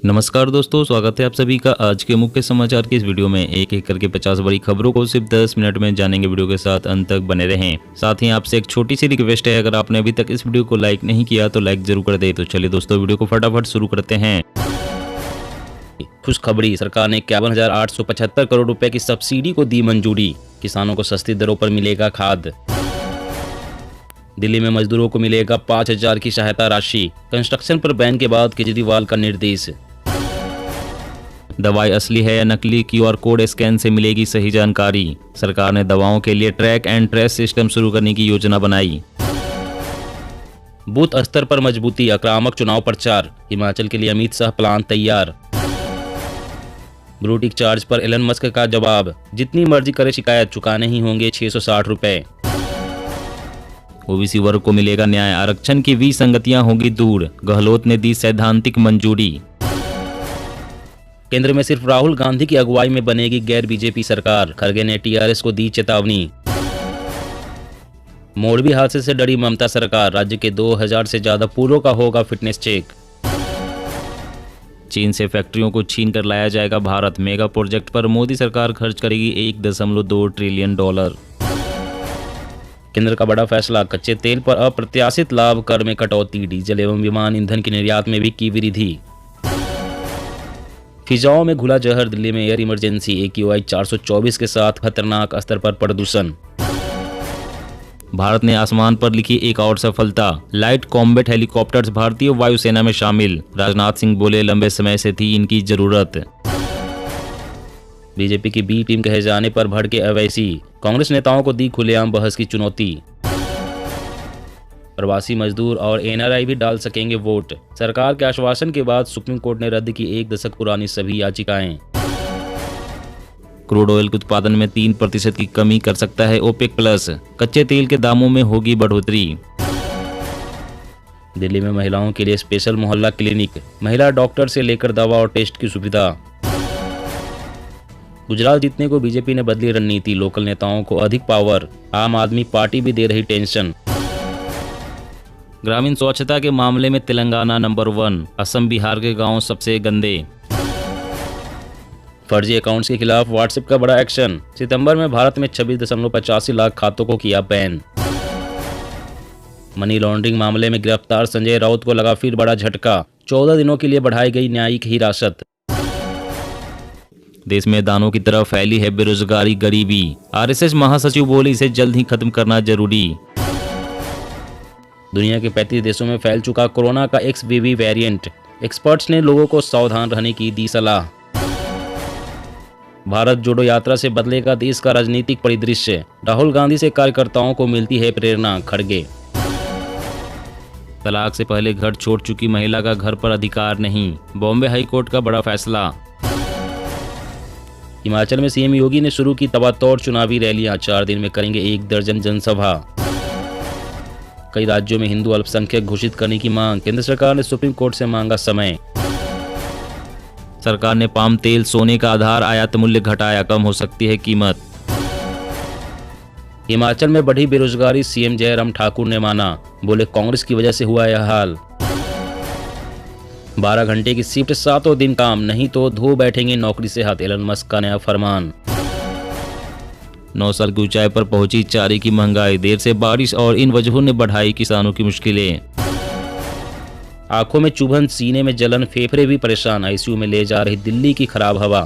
नमस्कार दोस्तों, स्वागत है आप सभी का आज के मुख्य समाचार की इस वीडियो में। एक एक करके 50 बड़ी खबरों को सिर्फ 10 मिनट में जानेंगे। वीडियो के साथ अंत तक बने रहें। साथ ही आपसे एक छोटी सी रिक्वेस्ट है, अगर आपने अभी तक इस वीडियो को लाइक नहीं किया तो लाइक जरूर कर दे। तो चलिए दोस्तों, वीडियो को फटाफट शुरू करते हैं। खुशखबरी, सरकार ने 51,875 करोड़ रुपए की सब्सिडी को दी मंजूरी। किसानों को सस्ती दरों पर मिलेगा खाद। दिल्ली में मजदूरों को मिलेगा 5,000 की सहायता राशि। कंस्ट्रक्शन पर बैन के बाद केजरीवाल का निर्देश। दवाई असली है या नकली, क्यूआर कोड स्कैन से मिलेगी सही जानकारी। सरकार ने दवाओं के लिए ट्रैक एंड ट्रेस सिस्टम शुरू करने की योजना बनाई। बूथ स्तर पर मजबूती, आक्रामक चुनाव प्रचार। हिमाचल के लिए अमित शाह प्लान तैयार। ब्लूटिक चार्ज पर एलन मस्क का जवाब, जितनी मर्जी करे शिकायत, चुकाने ही होंगे 660 रुपए। ओबीसी वर्ग को मिलेगा न्याय, आरक्षण की विसंगतियां होंगी दूर। गहलोत ने दी सैद्धांतिक मंजूरी। केंद्र में सिर्फ राहुल गांधी की अगुवाई में बनेगी गैर बीजेपी सरकार। खरगे ने टीआरएस को दी चेतावनी। मोरबी हादसे से डरी ममता सरकार। राज्य के 2000 से ज्यादा पुलों का होगा फिटनेस चेक। चीन से फैक्ट्रियों को छीन कर लाया जाएगा भारत। मेगा प्रोजेक्ट पर मोदी सरकार खर्च करेगी 1.2 ट्रिलियन डॉलर। केंद्र का बड़ा फैसला, कच्चे तेल पर अप्रत्याशित लाभ कर में कटौती। डीजल एवं विमान ईंधन के निर्यात में भी की वृद्धि। फिजाओं में घुला जहर, दिल्ली में एयर इमरजेंसी। AQI 424 के साथ खतरनाक स्तर पर प्रदूषण। भारत ने आसमान पर लिखी एक और सफलता, लाइट कॉम्बैट हेलीकॉप्टर्स भारतीय वायुसेना में शामिल। राजनाथ सिंह बोले, लंबे समय से थी इनकी जरूरत। बीजेपी की बी टीम कहे जाने पर भड़के अवैसी। कांग्रेस नेताओं को दी खुलेआम बहस की चुनौती। प्रवासी मजदूर और एनआरआई भी डाल सकेंगे वोट। सरकार के आश्वासन के बाद सुप्रीम कोर्ट ने रद्द की 1 दशक पुरानी सभी याचिकाएं। क्रूड ऑयल के उत्पादन में 3% की कमी कर सकता है ओपेक प्लस। कच्चे तेल के दामों में होगी बढ़ोतरी। दिल्ली में महिलाओं के लिए स्पेशल मोहल्ला क्लिनिक। महिला डॉक्टर से लेकर दवा और टेस्ट की सुविधा। गुजरात जीतने को बीजेपी ने बदली रणनीति। लोकल नेताओं को अधिक पावर। आम आदमी पार्टी भी दे रही टेंशन। ग्रामीण स्वच्छता के मामले में तेलंगाना नंबर 1। असम बिहार के गांव सबसे गंदे। फर्जी अकाउंट्स के खिलाफ व्हाट्सएप का बड़ा एक्शन। सितंबर में भारत में 26.85 लाख खातों को किया बैन। मनी लॉन्ड्रिंग मामले में गिरफ्तार संजय राउत को लगा फिर बड़ा झटका। 14 दिनों के लिए बढ़ाई गई न्यायिक हिरासत। देश में दानों की तरफ फैली है बेरोजगारी, गरीबी। आरएसएस महासचिव बोले, इसे जल्द ही खत्म करना जरूरी। दुनिया के 35 देशों में फैल चुका कोरोना का XBB वेरिएंट। एक्सपर्ट्स ने लोगों को सावधान रहने की दी सलाह। भारत जोड़ो यात्रा से बदलेगा देश का राजनीतिक परिदृश्य। राहुल गांधी से कार्यकर्ताओं को मिलती है प्रेरणा, खड़गे। तलाक से पहले घर छोड़ चुकी महिला का घर पर अधिकार नहीं। बॉम्बे हाईकोर्ट का बड़ा फैसला। हिमाचल में सीएम योगी ने शुरू की तबातौर चुनावी रैलियां। 4 दिन में करेंगे 1 दर्जन जनसभा। कई राज्यों में हिंदू अल्पसंख्यक घोषित करने की मांग। केंद्र सरकार ने सुप्रीम कोर्ट से मांगा समय। सरकार ने पाम तेल, सोने का आधार आयात मूल्य घटाया, कम हो सकती है कीमत। हिमाचल में बढ़ी बेरोजगारी, सीएम जयराम ठाकुर ने माना। बोले, कांग्रेस की वजह से हुआ यह हाल। 12 घंटे की शिफ्ट, 7 दिन काम, नहीं तो धो बैठेंगे नौकरी से हाथ। एलन मस्क का नया फरमान। 9 साल की ऊंचाई पर पहुंची चारे की महंगाई। देर से बारिश और इन वजहों ने बढ़ाई किसानों की मुश्किलें। आंखों में चुभन, सीने में जलन, फेफड़े भी परेशान। आईसीयू में ले जा रही दिल्ली की खराब हवा।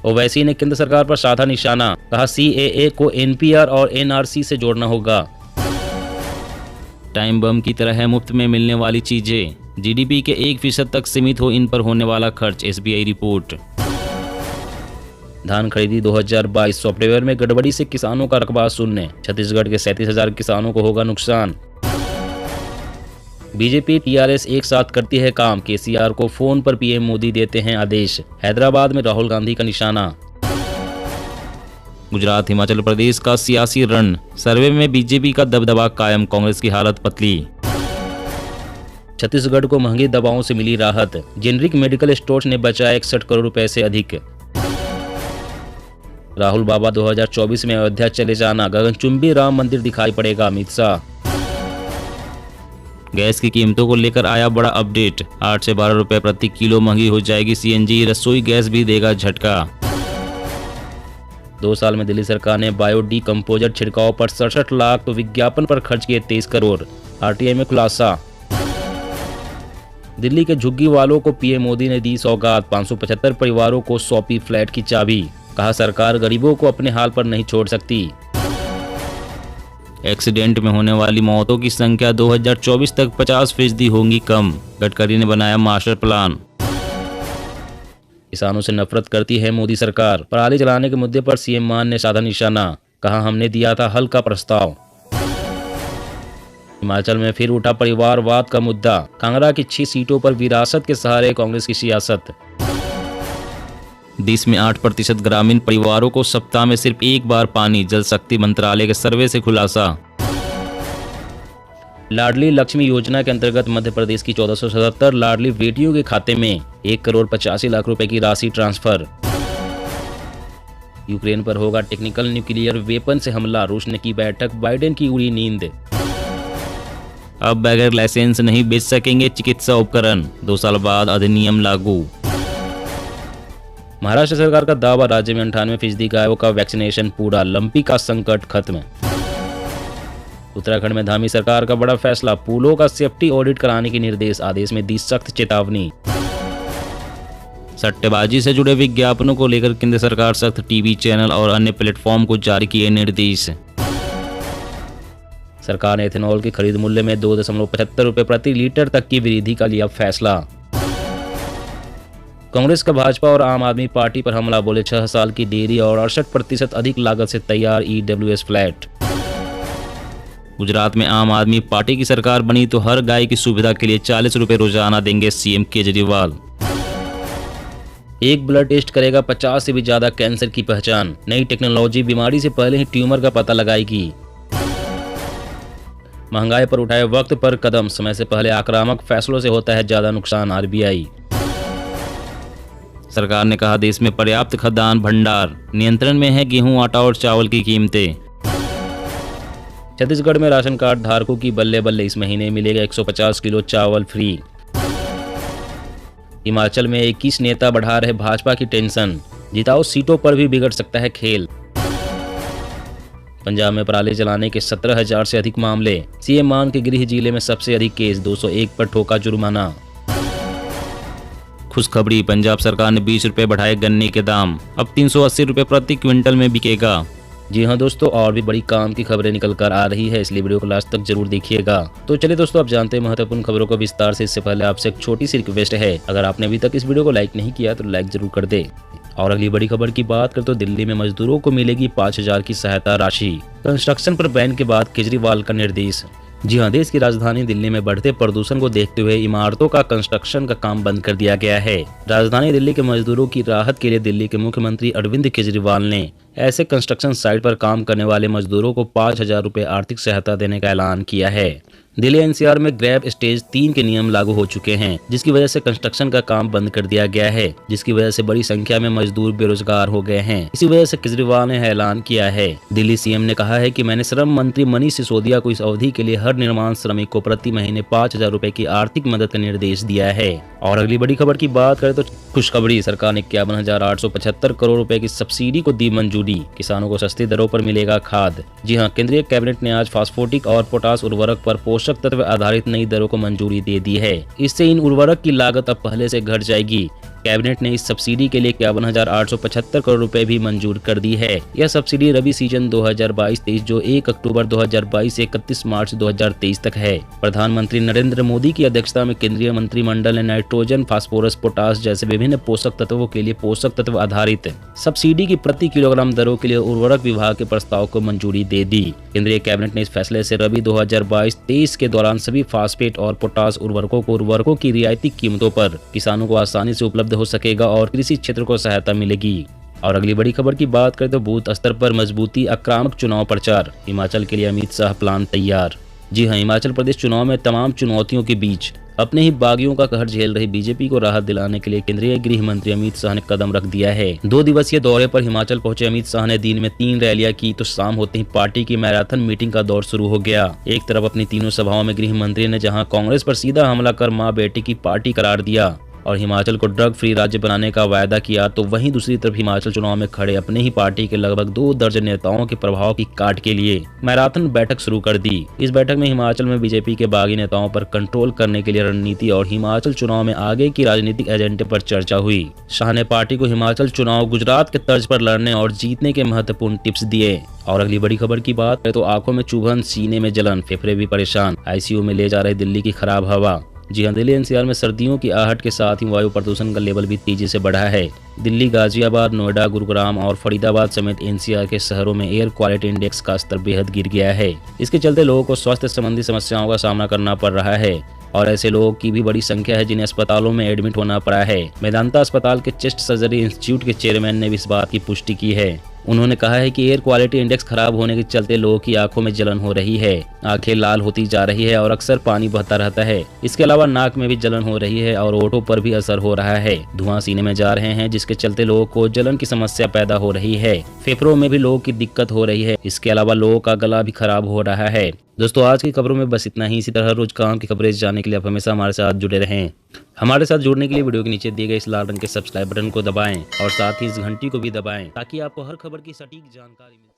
ओवैसी ने केंद्र सरकार पर साधा निशाना। कहा, CAA को NPR और NRC से जोड़ना होगा। टाइम बम की तरह है मुफ्त में मिलने वाली चीजें। GDP के 1% तक सीमित हो इन पर होने वाला खर्च। SBI report. धान खरीदी 2022, सॉफ्टवेयर में गड़बड़ी से किसानों का रकबा शून्य। छत्तीसगढ़ के 37,000 किसानों को होगा नुकसान। बीजेपी TRS एक साथ करती है काम। KCR को फोन पर PM मोदी देते हैं आदेश। हैदराबाद में राहुल गांधी का निशाना। गुजरात हिमाचल प्रदेश का सियासी रण। सर्वे में बीजेपी का दबदबा कायम, कांग्रेस की हालत पतली। छत्तीसगढ़ को महंगी दवाओं से मिली राहत। जेनरिक मेडिकल स्टोर्स ने बचाया 61 करोड़ रुपए से अधिक। राहुल बाबा 2024 में अयोध्या चले जाना। गगनचुंबी राम मंदिर दिखाई पड़ेगा, अमित शाह। गैस की कीमतों को लेकर आया बड़ा अपडेट, 8 से 12 रुपए प्रति किलो महंगी हो जाएगी सीएनजी, रसोई गैस भी देगा झटका। 2 साल में दिल्ली सरकार ने बायो डीकंपोजर छिड़काव पर 67 लाख तो विज्ञापन पर खर्च किए 23 करोड़, आरटीआई में खुलासा। दिल्ली के झुग्गी वालों को पीएम मोदी ने दी सौगात, 575 परिवारों को सौंपी फ्लैट की चाबी, कहा सरकार गरीबों को अपने हाल पर नहीं छोड़ सकती। एक्सीडेंट में होने वाली मौतों की संख्या 2024 तक 50% होंगी कम, गडकरी ने बनाया मास्टर प्लान। किसानों से नफरत करती है मोदी सरकार, पराली जलाने के मुद्दे पर सीएम मान ने साधा निशाना, कहा हमने दिया था हल का प्रस्ताव। हिमाचल में फिर उठा परिवारवाद का मुद्दा, कांगड़ा की 6 सीटों पर विरासत के सहारे कांग्रेस की सियासत। देश में 8% ग्रामीण परिवारों को सप्ताह में सिर्फ एक बार पानी, जल शक्ति मंत्रालय के सर्वे से खुलासा। लाडली लक्ष्मी योजना के अंतर्गत मध्य प्रदेश की 1477 लाडली बेटियों के खाते में 1,85,00,000 रुपए की राशि ट्रांसफर। यूक्रेन पर होगा टेक्निकल न्यूक्लियर वेपन से हमला, रूस ने की बैठक, बाइडेन की उड़ी नींद। अब बगैर लाइसेंस नहीं बेच सकेंगे चिकित्सा उपकरण, 2 साल बाद अधिनियम लागू। महाराष्ट्र सरकार का दावा, राज्य में 98% गायों का वैक्सीनेशन पूरा, लंपी का संकट खत्म। उत्तराखंड में धामी सरकार का बड़ा फैसला, पुलों का सेफ्टी ऑडिट कराने के निर्देश, आदेश में दी सख्त चेतावनी। सट्टेबाजी से जुड़े विज्ञापनों को लेकर केंद्र सरकार सख्त, टीवी चैनल और अन्य प्लेटफॉर्म को जारी किए निर्देश। सरकार ने एथेनॉल की खरीद मूल्य में 2.75 रुपए प्रति लीटर तक की वृद्धि का लिया फैसला। कांग्रेस का भाजपा और आम आदमी पार्टी पर हमला, बोले 6 साल की देरी और 68% अधिक लागत से तैयार ईडब्ल्यूएस फ्लैट। गुजरात में आम आदमी पार्टी की सरकार बनी तो हर गाय की सुविधा के लिए 40 रुपए रोजाना देंगे सीएम केजरीवाल। एक ब्लड टेस्ट करेगा 50 से भी ज्यादा कैंसर की पहचान, नई टेक्नोलॉजी बीमारी से पहले ही ट्यूमर का पता लगाएगी। महंगाई पर उठाए वक्त पर कदम, समय से पहले आक्रामक फैसलों से होता है ज्यादा नुकसान, आरबीआई। सरकार ने कहा देश में पर्याप्त खाद्यान्न भंडार, नियंत्रण में है गेहूं, आटा और चावल की कीमतें। छत्तीसगढ़ में राशन कार्ड धारकों की बल्ले बल्ले, इस महीने मिलेगा 150 किलो चावल फ्री। हिमाचल में 21 नेता बढ़ा रहे भाजपा की टेंशन, जिताओ सीटों पर भी बिगड़ सकता है खेल। पंजाब में पराली जलाने के 17,000 से अधिक मामले, सीएम मान के गृह जिले में सबसे अधिक केस, 201 पर ठोका जुर्माना। खुशखबरी, पंजाब सरकार ने 20 रुपए बढ़ाए गन्ने के दाम, अब 380 रुपए प्रति क्विंटल में बिकेगा। जी हाँ दोस्तों, और भी बड़ी काम की खबरें निकल कर आ रही है, इसलिए वीडियो को लास्ट तक जरूर देखिएगा। तो चलिए दोस्तों, आप जानते हैं महत्वपूर्ण खबरों को विस्तार से। इससे पहले आपसे एक छोटी सी रिक्वेस्ट है, अगर आपने अभी तक इस वीडियो को लाइक नहीं किया तो लाइक जरूर कर दे। और अगली बड़ी खबर की बात करें तो दिल्ली में मजदूरों को मिलेगी 5,000 की सहायता राशि, कंस्ट्रक्शन पर बैन के बाद केजरीवाल का निर्देश। जी हाँ, देश की राजधानी दिल्ली में बढ़ते प्रदूषण को देखते हुए इमारतों का कंस्ट्रक्शन का काम बंद कर दिया गया है। राजधानी दिल्ली के मजदूरों की राहत के लिए दिल्ली के मुख्यमंत्री अरविंद केजरीवाल ने ऐसे कंस्ट्रक्शन साइट पर काम करने वाले मजदूरों को 5,000 रुपए आर्थिक सहायता देने का ऐलान किया है। दिल्ली एनसीआर में ग्रैब स्टेज 3 के नियम लागू हो चुके हैं, जिसकी वजह से कंस्ट्रक्शन का काम बंद कर दिया गया है, जिसकी वजह से बड़ी संख्या में मजदूर बेरोजगार हो गए हैं। इसी वजह से केजरीवाल ने ऐलान किया है। दिल्ली सीएम ने कहा है कि मैंने श्रम मंत्री मनीष सिसोदिया को इस अवधि के लिए हर निर्माण श्रमिक को प्रति महीने 5,000 रुपए की आर्थिक मदद का निर्देश दिया है। और अगली बड़ी खबर की बात करें तो खुशखबरी, सरकार ने 51,875 करोड़ रुपए की सब्सिडी को दी मंजूरी, किसानों को सस्ती दरों पर मिलेगा खाद। जी हाँ, केंद्रीय कैबिनेट ने आज फास्फोटिक और पोटास उर्वरक पर पोषक तत्व आधारित नई दरों को मंजूरी दे दी है। इससे इन उर्वरक की लागत अब पहले से घट जाएगी। कैबिनेट ने इस सब्सिडी के लिए 51,875 करोड़ रुपए भी मंजूर कर दी है। यह सब्सिडी रबी सीजन 2022-23 जो 1 अक्टूबर 2022 से 31 मार्च 2023 तक है। प्रधानमंत्री नरेंद्र मोदी की अध्यक्षता में केंद्रीय मंत्रिमंडल ने नाइट्रोजन, फास्फोरस, पोटास जैसे विभिन्न पोषक तत्वों के लिए पोषक तत्व आधारित सब्सिडी की प्रति किलोग्राम दरों के लिए उर्वरक विभाग के प्रस्ताव को मंजूरी दे दी। केंद्रीय कैबिनेट ने इस फैसले से रबी 2022-23 के दौरान सभी फास्फेट और पोटास उर्वरकों की रियायती कीमतों पर किसानों को आसानी से उपलब्ध हो सकेगा और कृषि क्षेत्र को सहायता मिलेगी। और अगली बड़ी खबर की बात करें तो बूथ स्तर पर मजबूती, आक्रामक चुनाव प्रचार, हिमाचल के लिए अमित शाह प्लान तैयार। जी हां, हिमाचल प्रदेश चुनाव में तमाम चुनौतियों के बीच अपने ही बागियों का कहर झेल रही बीजेपी को राहत दिलाने के लिए केंद्रीय गृह मंत्री अमित शाह ने कदम रख दिया है। 2 दिवसीय दौरे पर हिमाचल पहुंचे अमित शाह ने दिन में 3 रैलियां की तो शाम होते ही पार्टी की मैराथन मीटिंग का दौर शुरू हो गया। एक तरफ अपनी तीनों सभाओं में गृह मंत्री ने जहां कांग्रेस पर सीधा हमला कर मां बेटी की पार्टी करार दिया और हिमाचल को ड्रग फ्री राज्य बनाने का वायदा किया, तो वहीं दूसरी तरफ हिमाचल चुनाव में खड़े अपने ही पार्टी के लगभग 2 दर्जन नेताओं के प्रभाव की काट के लिए मैराथन बैठक शुरू कर दी। इस बैठक में हिमाचल में बीजेपी के बागी नेताओं पर कंट्रोल करने के लिए रणनीति और हिमाचल चुनाव में आगे की राजनीतिक एजेंडे पर चर्चा हुई। शाह ने पार्टी को हिमाचल चुनाव गुजरात के तर्ज पर लड़ने और जीतने के महत्वपूर्ण टिप्स दिए। और अगली बड़ी खबर की बात है तो आंखों में चुभन, सीने में जलन, फेफड़े भी परेशान, आईसीयू में ले जा रही दिल्ली की खराब हवा। जी हाँ, दिल्ली एनसीआर में सर्दियों की आहट के साथ ही वायु प्रदूषण का लेवल भी तेजी से बढ़ा है। दिल्ली, गाजियाबाद, नोएडा, गुरुग्राम और फरीदाबाद समेत एनसीआर के शहरों में एयर क्वालिटी इंडेक्स का स्तर बेहद गिर गया है। इसके चलते लोगों को स्वास्थ्य संबंधी समस्याओं का सामना करना पड़ रहा है और ऐसे लोगों की भी बड़ी संख्या है जिन्हें अस्पतालों में एडमिट होना पड़ा है। मेदांता अस्पताल के चेस्ट सर्जरी इंस्टीट्यूट के चेयरमैन ने भी इस बात की पुष्टि की है। उन्होंने कहा है कि एयर क्वालिटी इंडेक्स खराब होने के चलते लोगों की आंखों में जलन हो रही है, आंखें लाल होती जा रही है और अक्सर पानी बहता रहता है। इसके अलावा नाक में भी जलन हो रही है और होठों पर भी असर हो रहा है। धुआं सीने में जा रहे हैं जिसके चलते लोगों को जलन की समस्या पैदा हो रही है। फेफड़ों में भी लोगों की दिक्कत हो रही है। इसके अलावा लोगों का गला भी खराब हो रहा है। दोस्तों, आज की खबरों में बस इतना ही। इसी तरह रोज काम की खबरें जानने के लिए आप हमेशा हमारे साथ जुड़े रहें। हमारे साथ जुड़ने के लिए वीडियो के नीचे दिए गए इस लाल रंग के सब्सक्राइब बटन को दबाएं और साथ ही इस घंटी को भी दबाएं ताकि आपको हर खबर की सटीक जानकारी मिले।